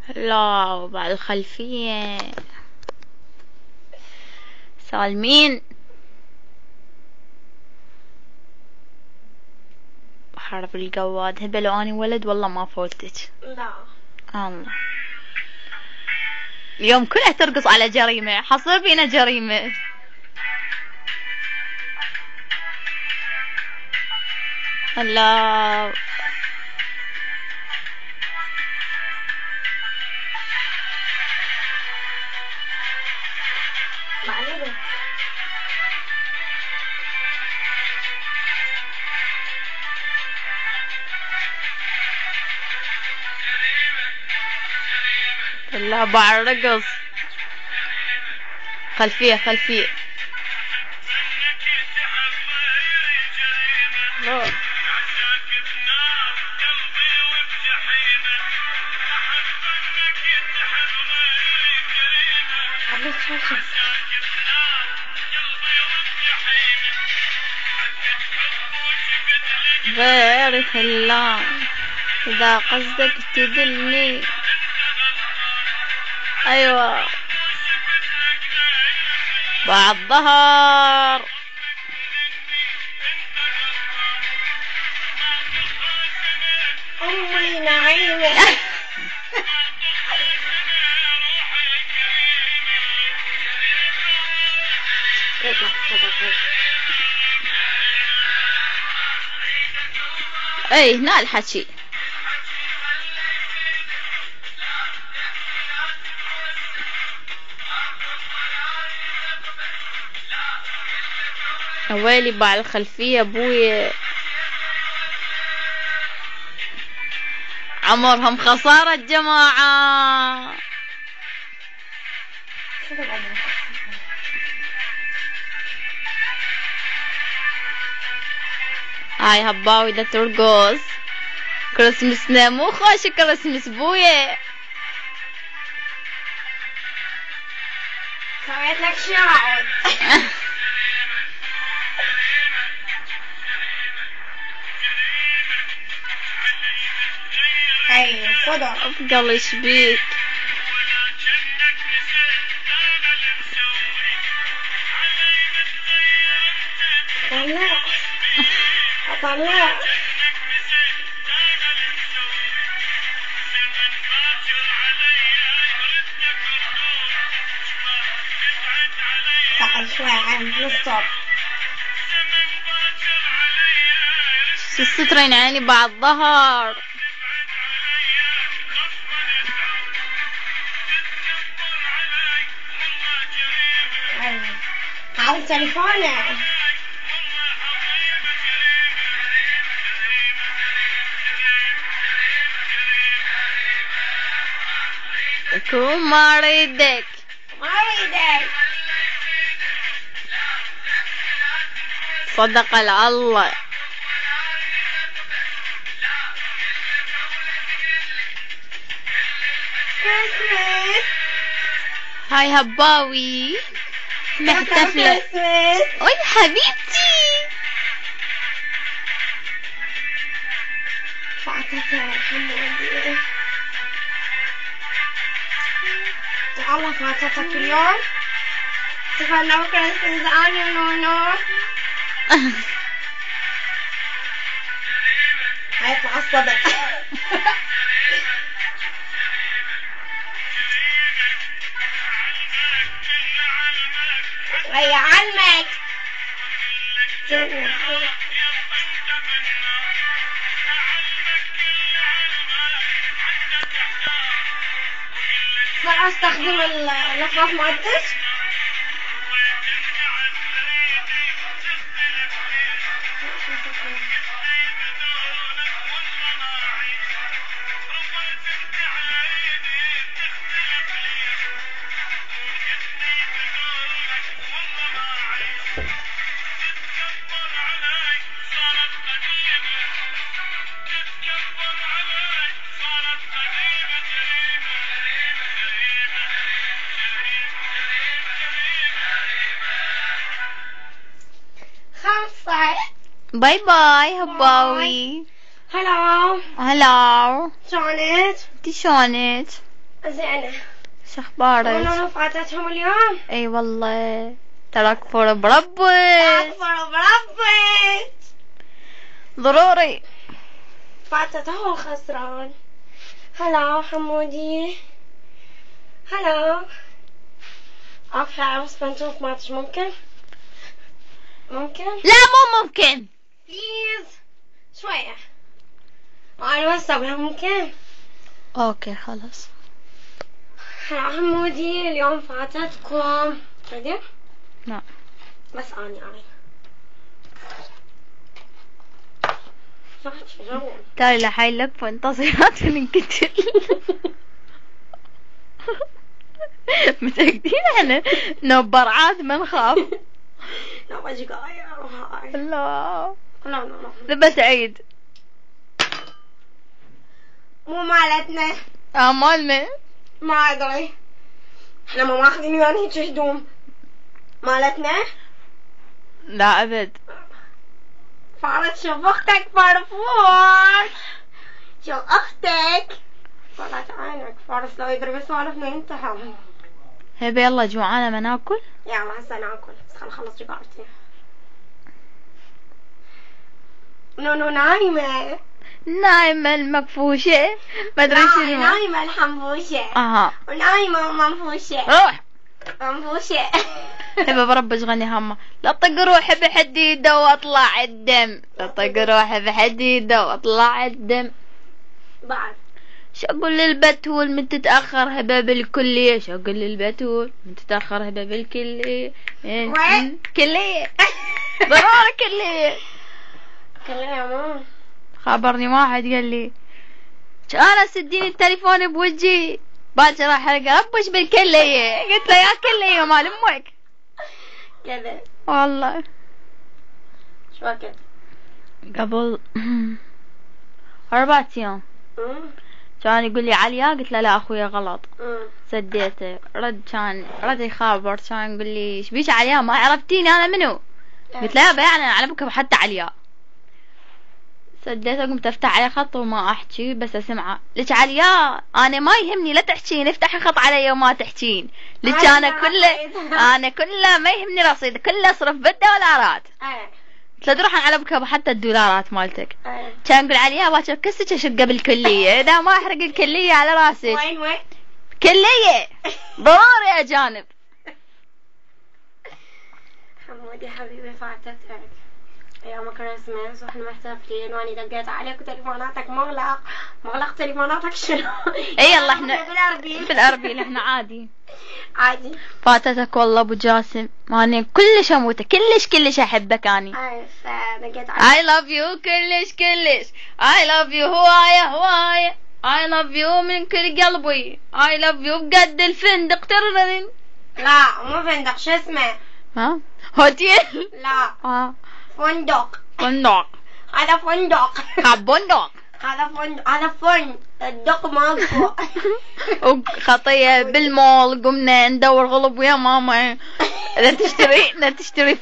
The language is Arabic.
لا بعد الخلفية سالمين. حرب القواد هبة لو اني ولد والله ما فوتك. لا الله اليوم كلها ترقص على جريمة، حصل فينا جريمة. الله الله بعد رقص. خلفية خلفية غير خلان إذا قصدك تدلني. أيوة بعد ظهر. أمي نعيمة. اي هنا الحكي. ويلي بعد الخلفية ابوي عمرهم خسارة جماعة. هاي هباوي دا ترقص. كريسمسنا مو خوش كريسمس بويا. سويت لك شعر. اي خذها. افقل ايش بيك؟ طلع طلع. تعال شوي عن نصب. شو السترين عيني بعد ظهر. تعال تليفونك. يكون ما اريدك. ما اريدك. صدق الله. هاي هباوي محتفلة. اوي حبيبتي. الله فاتتك اليوم. تفعلنا بكرة استنزعان يا نونو. هيطلع الصدق. ريا علمك. ما استخدم اللفاف مالتك. باي باي هباوي. هلو هلاو. شلونك؟ انتي شلونك؟ زينة. شخبارك؟ نونو فاتتهم اليوم؟ اي والله تراك فور بربك. أكبر بربك. ضروري. فاتته الخسران. هلا حمودي. هلا. أوكي عروس بنشوف ماتش ممكن؟ ممكن؟ لا مو ممكن. بليز شوية. أنا بس أقولها ممكن؟ اوكي خلاص. هلا حمودي اليوم فاتتكم. تدري؟ لا بس أني تعالي لحي لك فانتصرات ننقتل. متأكدين احنا نبرعات ما نخاف. لا وجهي هاي. لا لا ذبة سعيد مو مالتنا. مالنا. ما أدري. احنا ما ماخذين يعني هيك هدوم مالتنا. لا أبد. فارس شوف أختك فرفور. شوف أختك. طلعت عينك فارس لو يدري بسوالفنا ينتهى. هبه يلا جوعانة ما ناكل. يلا هسه ناكل بس خل نخلص رقعتي. نونو نايمة. نايمة المكفوشة ما ادري شنو. نايمة الحنفوشة. اها ونايمة منفوشة. روح. منفوشة. هبه بربج غني همه. لا طق روحي بحديده واطلع الدم. لا طق روحي بحديده واطلع الدم. بعد شو اقول للبتول من تتاخر هبه بالكليه. شو اقول للبتول من تتاخر هبه بالكليه. وين؟ كليه. ضروري كليه. كلنا يا ماما. خبرني واحد قال لي انا سديني التليفون بوجهي باكر راح اربش بالكليه. قلت له يا كليه مال امك كذا والله. شو وقت؟ قبل 4 أيام كان يقول لي عليا. قلت له لا اخويا غلط. سديته رد يخابر كان يقول لي ايش بيك عليا ما عرفتيني انا منو. قلت له يابا يعني انا اعلمك حتى عليا. سديته قمت افتح عليه خط وما احكي بس اسمعه. لك عليا انا ما يهمني لا تحكين افتحي خط علي وما تحكين. لك انا كله ما يهمني رصيد كله اصرف بالدولارات. قلت له تروح على بكره حتى الدولارات مالتك. كان يقول عليا باكر كسك اشقه بالكليه اذا ما احرق الكليه على راسك. وين كليه ضروري اجانب. حمودي حبيبي فاتتك ايام كريسماس واحنا محتفلين واني دقيت عليك وتليفوناتك مغلق تليفوناتك شنو؟ اي يلا احنا بالاربيل. في الاربيل احنا عادي. فاتتك والله ابو جاسم ماني كلش اموتك كلش احبك اني. دقيت عليك. I love you كلش I love you هواية I love you من كل قلبي I love you بقد الفندق ترنن. لا مو فندق شو اسمه؟ ها هوتيل. لا فندق. هذا فندق. هذا فندق الدق ماكو. وخطية بالمول قمنا ندور غلب ويا ماما. لا تشتري